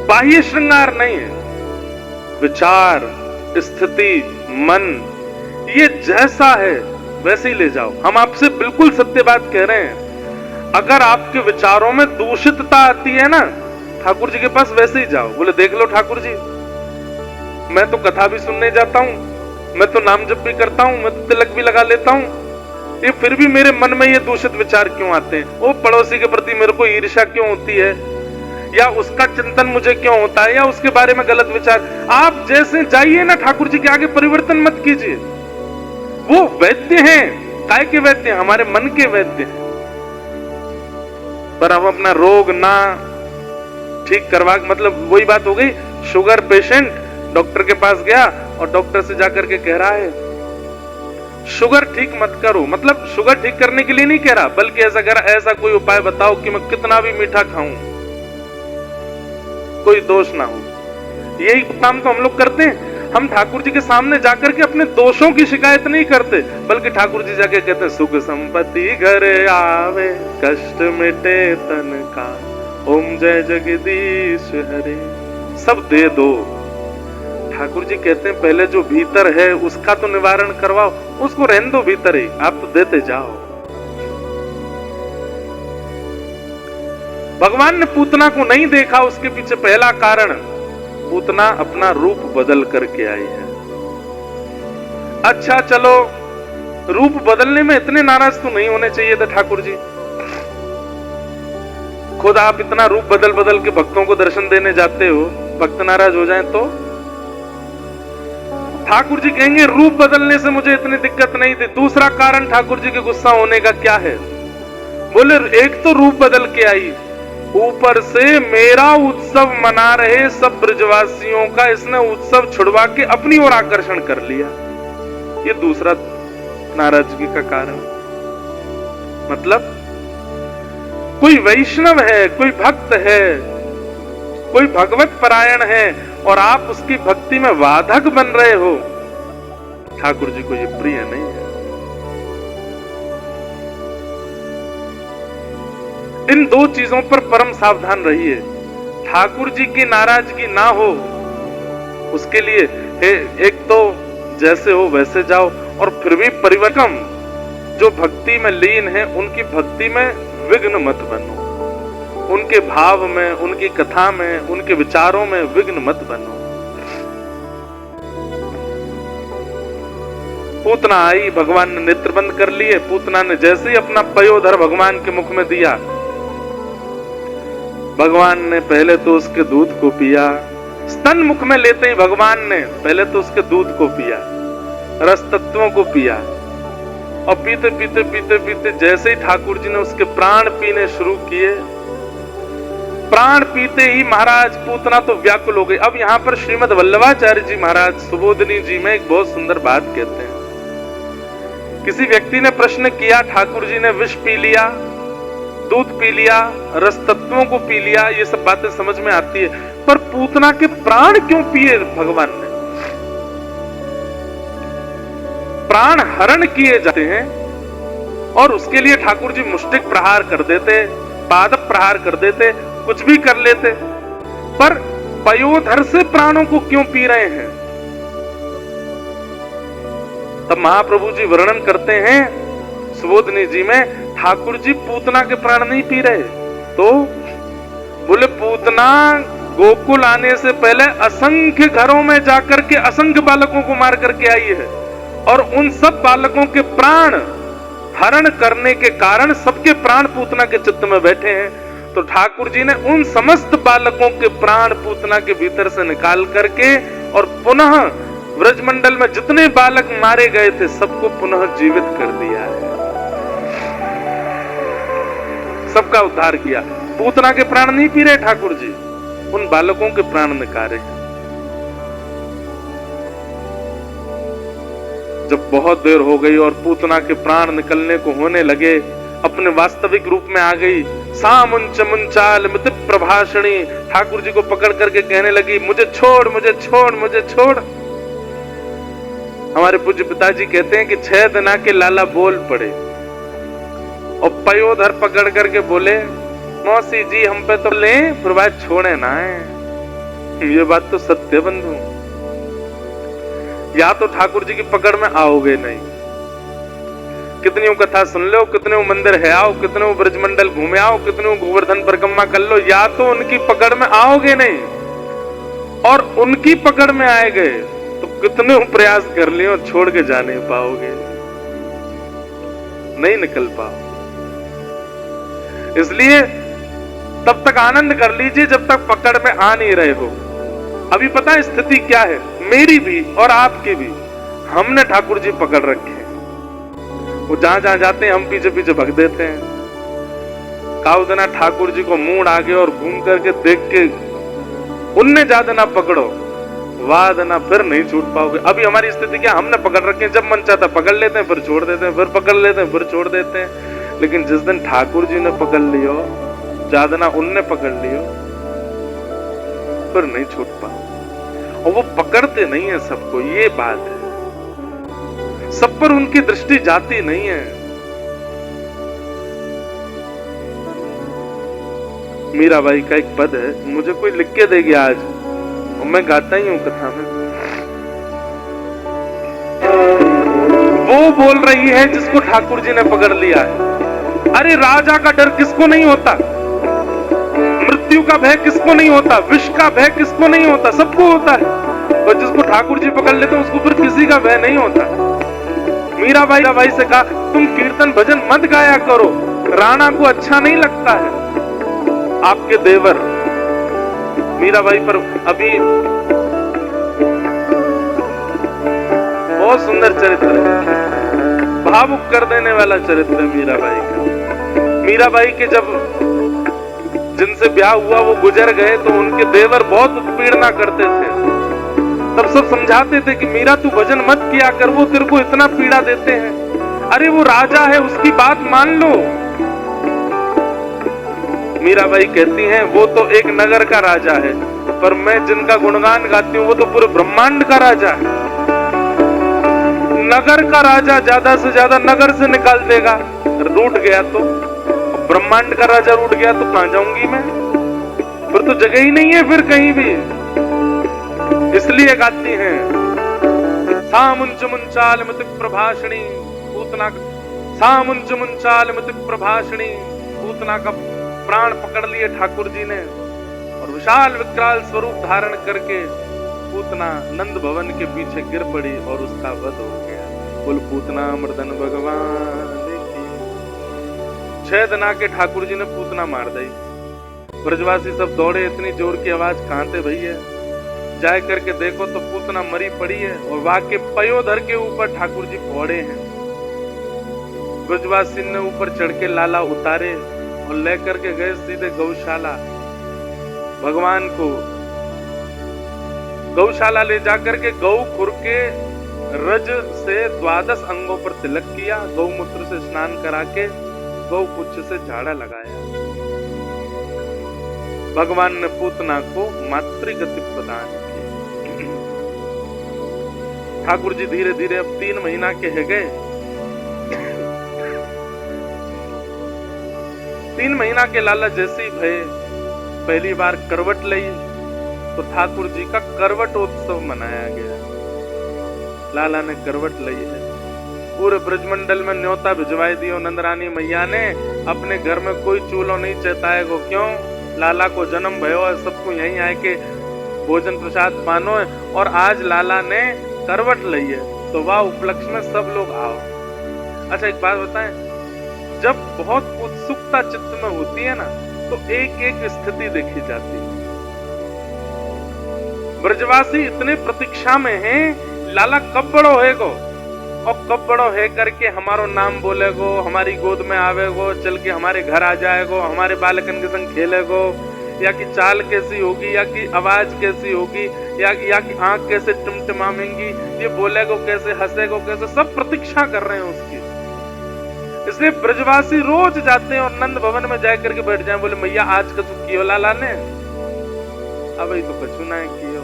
बाह्य श्रृंगार नहीं है। विचार, स्थिति, मन, ये जैसा है वैसे ही ले जाओ। हम आपसे बिल्कुल सत्य बात कह रहे हैं। अगर आपके विचारों में दूषितता आती है ना, ठाकुर जी के पास वैसे ही जाओ। बोले देख लो ठाकुर जी, मैं तो कथा भी सुनने जाता हूं, मैं तो नाम जप भी करता हूं, मैं तो तिलक भी लगा लेता हूं, ये फिर भी मेरे मन में ये दूषित विचार क्यों आते हैं? वो पड़ोसी के प्रति मेरे को ईर्ष्या क्यों होती है, या उसका चिंतन मुझे क्यों होता है, या उसके बारे में गलत विचार। आप जैसे जाइए ना ठाकुर जी के आगे, परिवर्तन मत कीजिए। वो वैद्य हैं। काय के वैद्य हैं? हमारे मन के वैद्य हैं। पर हम अपना रोग ना ठीक करवा, मतलब वही बात हो गई, शुगर पेशेंट डॉक्टर के पास गया और डॉक्टर से जाकर के कह रहा है शुगर ठीक मत करो। मतलब शुगर ठीक करने के लिए नहीं कह रहा, बल्कि ऐसा कह रहा, ऐसा कोई उपाय बताओ कि मैं कितना भी मीठा खाऊं कोई दोष ना हो। यही काम तो हम लोग करते हैं। हम ठाकुर जी के सामने जाकर के अपने दोषों की शिकायत नहीं करते, बल्कि ठाकुर जी जाके कहते हैं सुख संपत्ति घर आवे, कष्ट मिटे तन का, ओम जय जगदीश हरे। सब दे दो। ठाकुर जी कहते हैं पहले जो भीतर है उसका तो निवारण करवाओ, उसको रहने दो भीतर ही, आप तो देते जाओ। भगवान ने पूतना को नहीं देखा, उसके पीछे पहला कारण, पूतना अपना रूप बदल करके आई है। अच्छा चलो, रूप बदलने में इतने नाराज तो नहीं होने चाहिए थे ठाकुर जी। खुद आप इतना रूप बदल बदल के भक्तों को दर्शन देने जाते हो, भक्त नाराज हो जाएं तो? ठाकुर जी कहेंगे रूप बदलने से मुझे इतनी दिक्कत नहीं थी। दूसरा कारण ठाकुर जी के गुस्सा होने का क्या है? बोले एक तो रूप बदल के आई, ऊपर से मेरा उत्सव मना रहे सब ब्रजवासियों का इसने उत्सव छुड़वा के अपनी ओर आकर्षण कर लिया। ये दूसरा नाराजगी का कारण। मतलब कोई वैष्णव है, कोई भक्त है, कोई भगवत परायण है और आप उसकी भक्ति में बाधक बन रहे हो, ठाकुर जी को ये प्रिय नहीं है। इन दो चीजों पर परम सावधान रहिए। ठाकुर जी की नाराजगी ना हो, उसके लिए एक तो जैसे हो वैसे जाओ, और फिर भी परिवर्तन जो भक्ति में लीन है उनकी भक्ति में विघ्न मत बनो, उनके भाव में, उनकी कथा में, उनके विचारों में विघ्न मत बनो। पूतना आई, भगवान ने नेत्र बंद कर लिए। पूतना ने जैसे ही अपना पयोधर भगवान के मुख में दिया, भगवान ने पहले तो उसके दूध को पिया। स्तन मुख में लेते ही भगवान ने पहले तो उसके दूध को पिया, रस तत्वों को पिया, और पीते पीते पीते पीते जैसे ही ठाकुर जी ने उसके प्राण पीने शुरू किए, प्राण पीते ही महाराज पूतना तो व्याकुल हो गई। अब यहाँ पर श्रीमद वल्लभाचार्य जी महाराज सुबोधनी जी में एक बहुत सुंदर बात कहते हैं। किसी व्यक्ति ने प्रश्न किया, ठाकुर जी ने विष पी लिया, दूध पी लिया, रस तत्वों को पी लिया, ये सब बातें समझ में आती है, पर पूतना के प्राण क्यों पिए भगवान ने? प्राण हरण किए जाते हैं और उसके लिए ठाकुर जी मुष्टिक प्रहार कर देते, पादप प्रहार कर देते, कुछ भी कर लेते, पर पयोधर से प्राणों को क्यों पी रहे हैं? तब महाप्रभु जी वर्णन करते हैं सुबोधनी जी में, ठाकुर जी पूतना के प्राण नहीं पी रहे। तो बोले पूतना गोकुल आने से पहले असंख्य घरों में जाकर के असंख्य बालकों को मार करके आई है, और उन सब बालकों के प्राण हरण करने के कारण सबके प्राण पूतना के चित्त में बैठे हैं। तो ठाकुर जी ने उन समस्त बालकों के प्राण पूतना के भीतर से निकाल करके और पुनः ब्रजमंडल में जितने बालक मारे गए थे सबको पुनः जीवित कर दिया है, सबका उद्धार किया। पूतना के प्राण नहीं पी रहे ठाकुर जी, उन बालकों के प्राण निकाले हैं। जब बहुत देर हो गई और पूतना के प्राण निकलने को होने लगे, अपने वास्तविक रूप में आ गई, सामुंच मुंचाल मित प्रभाषणी, ठाकुर जी को पकड़ करके कहने लगी, मुझे छोड़, मुझे छोड़, मुझे छोड़। हमारे पूज्य पिताजी कहते हैं कि 6 दिन के लाला बोल पड़े और पयोधर पकड़ करके बोले, मौसी जी हम पे तो ले, फिर बात छोड़े ना है। ये बात तो सत्य बंधु, या तो ठाकुर जी की पकड़ में आओगे नहीं, कितनी कथा सुन लो, कितने मंदिर है आओ, कितने ब्रजमंडल घूमे आओ, कितने गोवर्धन परिक्रमा कर लो, या तो उनकी पकड़ में आओगे नहीं, और उनकी पकड़ में आए गए तो कितने प्रयास कर लिए और छोड़ के जा नहीं पाओगे, नहीं निकल पाओ। इसलिए तब तक आनंद कर लीजिए जब तक पकड़ में आ नहीं रहे हो। अभी पता है स्थिति क्या है, मेरी भी और आपकी भी, हमने ठाकुर जी पकड़ रखे हैं, वो जहां जहां जाते हैं हम पीछे पीछे भग देते हैं। काउ देना ठाकुर जी को मूड आगे और घूम करके देख के उनने ज्यादा ना पकड़ो, वाद ना फिर नहीं छूट पाओगे। अभी हमारी स्थिति क्या, हमने पकड़ रखे हैं, जब मन चाहता पकड़ लेते हैं, फिर छोड़ देते हैं, फिर पकड़ लेते हैं, फिर छोड़ देते हैं। लेकिन जिस दिन ठाकुर जी ने पकड़ लियो, ज्यादा ना उनने पकड़ लियो, फिर नहीं छूट पाओ। और वो पकड़ते नहीं है सबको, ये बात है, सब पर उनकी दृष्टि जाती नहीं है। मीराबाई का एक पद है, मुझे कोई लिख के देगी आज, और मैं गाता ही हूं कथा में। वो बोल रही है जिसको ठाकुर जी ने पकड़ लिया है। अरे राजा का डर किसको नहीं होता, मृत्यु का भय किसको नहीं होता, विष का भय किसको नहीं होता, सबको होता है। और जिसको ठाकुर जी पकड़ लेते उसको फिर किसी का भय नहीं होता। मीराबाई से कहा तुम कीर्तन भजन मत गाया करो, राणा को अच्छा नहीं लगता है। आपके देवर मीराबाई पर अभी बहुत सुंदर चरित्र है, भावुक कर देने वाला चरित्र है मीराबाई का। मीराबाई के जब जिनसे ब्याह हुआ वो गुजर गए तो उनके देवर बहुत उत्पीड़ना करते थे। तब सब समझाते थे कि मीरा तू भजन मत किया कर, वो तेरे को इतना पीड़ा देते हैं। अरे वो राजा है, उसकी बात मान लो। मीराबाई कहती हैं वो तो एक नगर का राजा है, पर मैं जिनका गुणगान गाती हूँ वो तो पूरे ब्रह्मांड का राजा है। नगर का राजा ज्यादा से ज्यादा नगर से निकाल देगा, रूठ गया तो, ब्रह्मांड का राजा रूठ गया तो कहां जाऊंगी मैं, फिर तो जगह ही नहीं है फिर कहीं भी। इसलिए गाती हैं सामुंच मुंचाल मति प्रभाषणी पूतना, सामुंच मुंचाल मति प्रभाषणी पूतना का प्राण पकड़ लिए ठाकुर जी ने, और विशाल विकराल स्वरूप धारण करके पूतना नंद भवन के पीछे गिर पड़ी और उसका वध हो गया। बोल पूतना मर्दन भगवान की। 6 दिन आके ठाकुर जी ने पूतना मार दी। ब्रजवासी सब दौड़े, इतनी जोर की आवाज कहां थे भैया, जाए करके देखो तो पूतना मरी पड़ी है और वाके पयोधर के ऊपर ठाकुर जी पौड़े हैं। ब्रजवासी ने ऊपर चढ़ के लाला उतारे और लेकर के गए सीधे गौशाला। भगवान को गौशाला ले जाकर के गौ खुर के रज से 12 अंगों पर तिलक किया, गौमूत्र से स्नान करा के गौ पुच्छ से झाड़ा लगाया। भगवान ने पूतना को मातृगति प्रदान की। ठाकुर जी धीरे धीरे अब 3 महीना के है गए। 3 महीना के लाला जैसे ही भय पहली बार करवट ली तो ठाकुर जी का करवट उत्सव मनाया गया। लाला ने करवट ली है, पूरे ब्रजमंडल में न्योता भिजवाई दियो। नंदरानी मैया ने अपने घर में कोई चूल्हो नहीं चेताएगो, क्यों, लाला को जन्म भयो है, सबको यहीं आए के भोजन प्रसाद पानो है। और आज लाला ने करवट ली है तो वह उपलक्ष्य में सब लोग आओ। अच्छा एक बात बताएं, जब बहुत उत्सुकता चित्त में होती है ना तो एक एक स्थिति देखी जाती है। ब्रजवासी इतने प्रतीक्षा में हैं, लाला कब बड़ो होएगो और कब बड़ो है करके हमारो नाम बोलेगो, हमारी गोद में आवेगो, चल के हमारे घर आ जाएगो, हमारे बालकन के संग खेलेगो, या कि चाल कैसी होगी, या कि आवाज कैसी होगी, या कि आंख कैसे टिमटिमाएंगी, ये बोलेगो कैसे, हंसेगो कैसे, सब प्रतीक्षा कर रहे हैं उसकी। इसलिए ब्रजवासी रोज जाते हैं और नंद भवन में जाकर के बैठ जाए, बोले मैया आज कछु कियो लाला ने, अब तो कछु ना कियो।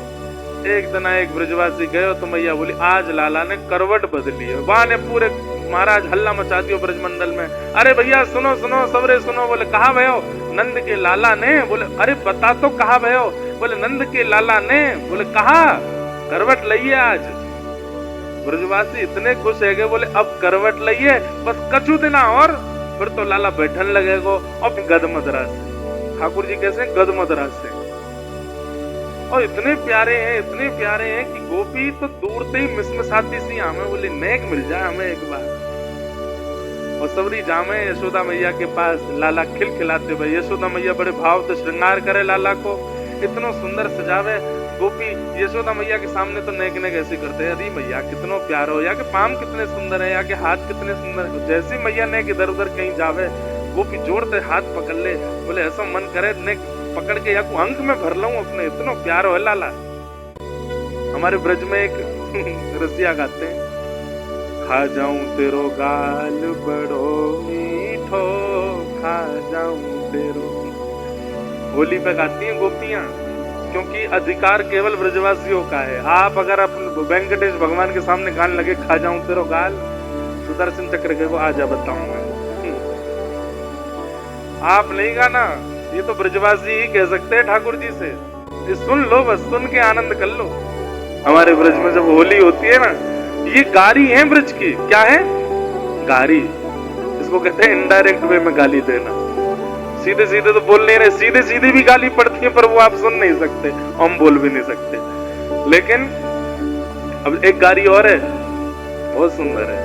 एक दिन एक ब्रजवासी गयो तो मैया बोली आज लाला ने करवट बदली है। वहां ने पूरे महाराज हल्ला मचा दियो ब्रजमंडल में, अरे भैया सुनो सुनो सबरे सुनो। बोले कहाँ भयो? नंद के लाला ने। बोले अरे बता तो कहाँ भयो? बोले नंद के लाला ने। बोले कहा? करवट लइए आज। ब्रजवासी इतने खुश है गए, बोले अब करवट लइए, बस कछु दिना और फिर तो लाला बैठन लगेगो। और गद मदरा से, ठाकुर जी कैसे? गद मदरा से। और इतने प्यारे हैं कि गोपी तो दूर से ही मिसमिसाती सी हमें, बोले नेक मिल जाए हमें एक बार। और सबरी जामे यशोदा मैया के पास, लाला खिलखिलाते भाई। यशोदा मैया बड़े भाव से श्रृंगार करे लाला को, इतना सुंदर सजावे। गोपी यशोदा मैया के सामने तो नेक नेक ऐसे करते हैं, अरे मैया कितनो प्यार हो, या के पाम कितने सुंदर है, या के हाथ कितने सुंदर है। जैसी मैया नेक इधर उधर कहीं जावे, गोपी जोर से हाथ पकड़ ले, बोले ऐसा मन करे नेक पकड़ के या को अंक में भर लूं अपने, इतना प्यार हो लाला। हमारे ब्रज में एक रसिया गाते हैं, खा जाऊं तेरो गाल बड़ो मीठो, खा जाऊं तेरो। होली पे गाती हैं गोपियां, क्योंकि अधिकार केवल ब्रजवासियों का है। आप अगर अपन वेंकटेश भगवान के सामने गान लगे खा जाऊं तेरो गाल, सुदर्शन चक्र के वो आजा बताऊंगा। आप नहीं गाना, ये तो ब्रजवासी ही कह सकते हैं ठाकुर जी से। ये सुन लो, बस सुन के आनंद कर लो। हमारे ब्रज में जब होली होती है ना, ये गारी है ब्रज की। क्या है? गारी। इसको कहते हैं इनडायरेक्ट वे में गाली देना। सीधे सीधे तो बोल नहीं रहे, सीधे सीधे भी गाली पड़ती है, पर वो आप सुन नहीं सकते, हम बोल भी नहीं सकते। लेकिन अब एक गारी और है, बहुत सुंदर है।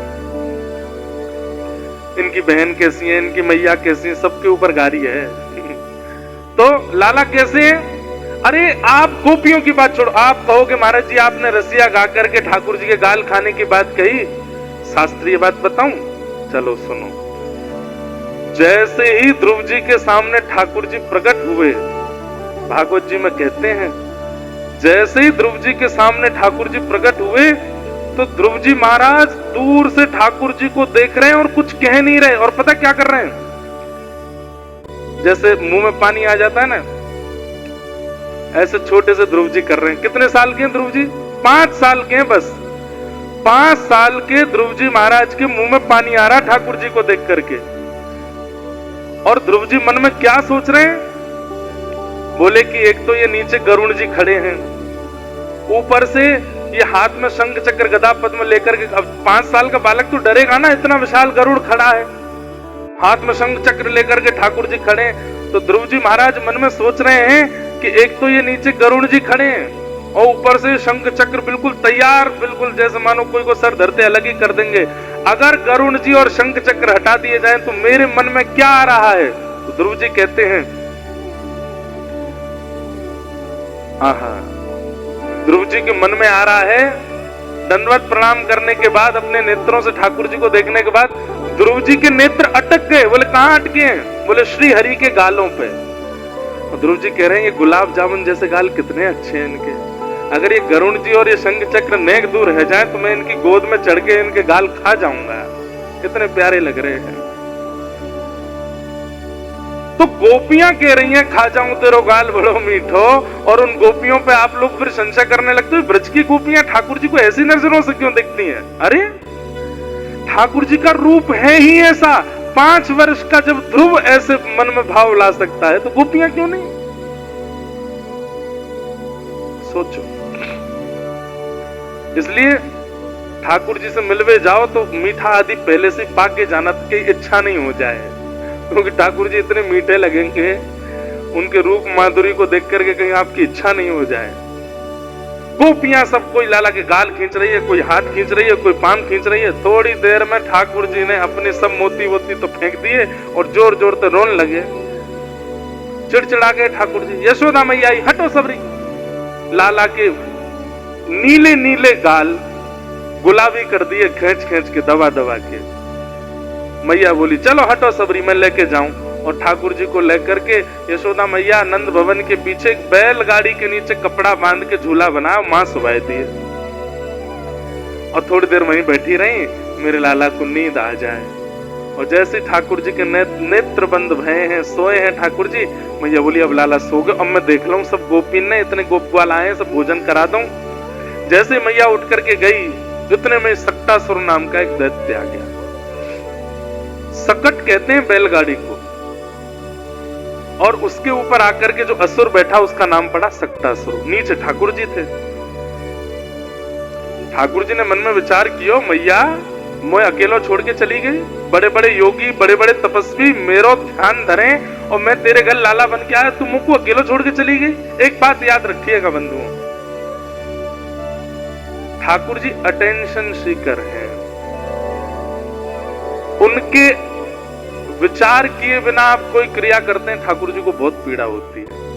इनकी बहन कैसी है, इनकी मैया कैसी है, सबके ऊपर गारी है। तो लाला कैसे है? अरे आप गोपियों की बात छोड़ो, आप कहोगे महाराज जी आपने रसिया गा करके ठाकुर जी के गाल खाने की बात कही, शास्त्रीय बात बताऊं? चलो सुनो। जैसे ही ध्रुव जी के सामने ठाकुर जी प्रकट हुए, भागवत जी में कहते हैं, जैसे ही ध्रुव जी के सामने ठाकुर जी प्रकट हुए, तो ध्रुव जी महाराज दूर से ठाकुर जी को देख रहे हैं और कुछ कह नहीं रहे। और पता क्या कर रहे हैं? जैसे मुंह में पानी आ जाता है ना, ऐसे छोटे से ध्रुव जी कर रहे हैं। कितने साल के हैं ध्रुव जी? 5 साल के हैं बस। 5 साल के ध्रुव जी महाराज के मुंह में पानी आ रहा ठाकुर जी को देख करके। और ध्रुव जी मन में क्या सोच रहे हैं? बोले कि एक तो ये नीचे गरुड़ जी खड़े हैं, ऊपर से ये हाथ में शंख चक्र गदा पद्म लेकर के। अब 5 साल का बालक तो डरेगा ना, इतना विशाल गरुड़ खड़ा है, हाथ में शंख चक्र लेकर के ठाकुर जी खड़े। तो ध्रुव जी महाराज मन में सोच रहे हैं कि एक तो ये नीचे गरुड़ जी खड़े हैं, और ऊपर से शंख चक्र बिल्कुल तैयार, बिल्कुल जैसे मानो कोई को सर धरते अलग ही कर देंगे। अगर गरुड़ जी और शंख चक्र हटा दिए जाएं तो मेरे मन में क्या आ रहा है? तो ध्रुव जी कहते हैं, आहा, ध्रुव जी के मन में आ रहा है, दंडवत प्रणाम करने के बाद, अपने नेत्रों से ठाकुर जी को देखने के बाद ध्रुव जी के नेत्र अटक गए। बोले कहां अटके हैं? बोले श्री हरि के गालों पे। और ध्रुव जी कह रहे हैं ये गुलाब जामुन जैसे गाल कितने अच्छे हैं इनके, अगर ये गरुड़ जी और ये शंख चक्र नेक दूर रह जाए तो मैं इनकी गोद में चढ़ के इनके गाल खा जाऊंगा, कितने प्यारे लग रहे हैं। तो गोपियां कह रही हैं खा जाऊं तेरो गाल बड़ो मीठो, और उन गोपियों पे आप लोग फिर संशय करने लगते हो, ब्रज की गोपियां ठाकुर जी को ऐसी नजरों से क्यों देखती हैं? अरे ठाकुर जी का रूप है ही ऐसा। 5 वर्ष का जब ध्रुव ऐसे मन में भाव ला सकता है तो गोपियां क्यों नहीं? सोचो। इसलिए ठाकुर जी से मिलवे जाओ तो मीठा आदि पहले से पाके जाना की इच्छा नहीं हो जाए, क्योंकि ठाकुर जी इतने मीठे लगेंगे, उनके रूप माधुरी को देख करके कहीं आपकी इच्छा नहीं हो जाए। गोपियां सब, कोई लाला के गाल खींच रही है, कोई हाथ खींच रही है, कोई पाम खींच रही है। थोड़ी देर में ठाकुर जी ने अपने सब मोती वोती तो फेंक दिए और जोर जोर से रोने लगे, चिड़चिड़ा गए ठाकुर जी। यशोदा मैया आई, हटो सबरी। लाला के नीले नीले गाल गुलाबी कर दिए, खींच खींच के, दबा दबा के। मैया बोली चलो हटो सबरी, मैं लेके जाऊं। और ठाकुर जी को लेकर के यशोदा मैया नंद भवन के पीछे एक बैलगाड़ी के नीचे कपड़ा बांध के झूला बनाया, मां सुवाए दिए। और थोड़ी देर वहीं बैठी रही, मेरे लाला को नींद आ जाए। और जैसे ठाकुर जी के नेत्र बंद भये हैं, सोए हैं ठाकुर जी, मैया बोली अब लाला सो गए, अब मैं देख लूं सब गोपी ने इतने गोपवाल आए हैं, सब भोजन करा दूं। जैसे मैया उठ करके गई, उतने में सक्टासुर नाम का एक दैत्य आ गया। सकट कहते हैं बैलगाड़ी को, और उसके ऊपर आकर के जो असुर बैठा उसका नाम पड़ा सक्टासुर। नीचे ठाकुर जी थे। ठाकुर जी ने मन में विचार किया, मैया मैं अकेलो छोड़ के चली गई, बड़े बड़े योगी बड़े बड़े तपस्वी मेरो ध्यान धरें और मैं तेरे घर लाला बन के आया, तुम मुझको अकेलो छोड़ के चली गई। एक बात याद रखिएगा बंधुओं, ठाकुर जी अटेंशन सीकर हैं। उनके विचार किए बिना आप कोई क्रिया करते हैं, ठाकुर जी को बहुत पीड़ा होती है।